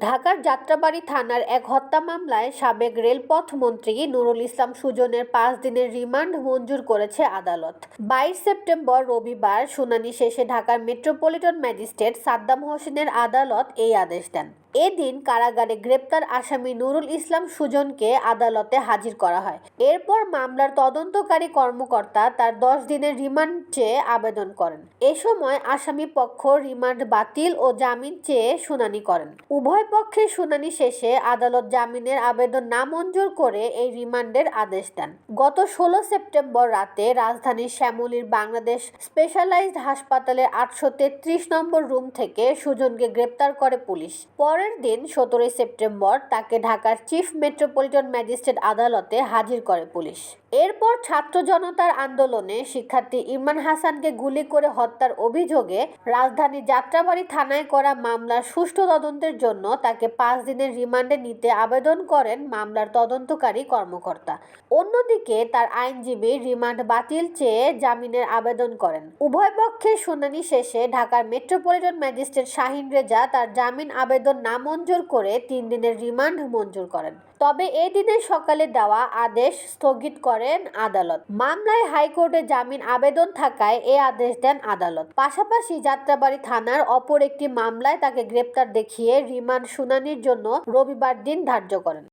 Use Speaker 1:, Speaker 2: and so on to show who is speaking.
Speaker 1: ঢাকার যাত্রাবাড়ী থানার এক হত্যা মামলায় সাবেক রেলপথ মন্ত্রী নুরুল ইসলাম সুজনের 5 দিনের রিমান্ড মঞ্জুর করেছে আদালত। 22 সেপ্টেম্বর রবিবার শুনানি শেষে ঢাকার মেট্রোপলিটন ম্যাজিস্ট্রেট সাদ্দাম হোসেনের আদালত এই আদেশ দেন। এদিন কারাগারে গ্রেপ্তার আসামি নুরুল ইসলাম সুজনকে আদালতে হাজির করা হয়। এরপর মামলার তদন্তকারী কর্মকর্তা তার 10 দিনের রিমান্ড চেয়ে আবেদন করেন। এ সময় আসামি পক্ষ রিমান্ড বাতিল ও জামিন চেয়ে শুনানি করেন। উভয় পক্ষের শুনানি শেষে আদালত জামিনের আবেদন নামঞ্জুর করে এই রিমান্ডের আদেশ দেন। গত 16 সেপ্টেম্বর রাতে রাজধানীর শ্যামলীর বাংলাদেশ স্পেশালাইজড হাসপাতালের 833 নম্বর রুম থেকে সুজনকে গ্রেপ্তার করে পুলিশ। পরের দিন 17 সেপ্টেম্বর তাকে ঢাকার চিফ মেট্রোপলিটন ম্যাজিস্ট্রেট আদালতে হাজির করে পুলিশ। এরপর ছাত্র জনতার আন্দোলনে শিক্ষার্থী ইমরান হাসানকে গুলি করে হত্যার অভিযোগে রাজধানীর যাত্রাবাড়ী থানায় করা মামলার সুষ্ঠু তদন্তের জন্য তাকে 5 দিনের রিমান্ডে নিতে আবেদন করেন মামলার তদন্তকারী কর্মকর্তা। অন্যদিকে তার আইনজীবী রিমান্ড বাতিল চেয়ে জামিনের আবেদন করেন। উভয় পক্ষের শুনানি শেষে ঢাকার মেট্রোপলিটন ম্যাজিস্ট্রেট শাহিন রেজা তার জামিন আবেদন নামঞ্জুর করে 3 দিনের রিমান্ড মঞ্জুর করেন। তবে এই দিনের সকালে দেওয়া আদেশ স্থগিত করেন আদালত। মামলায় হাইকোর্টে জামিন আবেদন থাকায় এ আদেশ দেন আদালত। পাশাপাশি যাত্রাবাড়ী থানার অপর একটি মামলায় তাকে গ্রেপ্তার দেখিয়ে রিমান্ড শুনানির জন্য রবিবার দিন ধার্য করেন।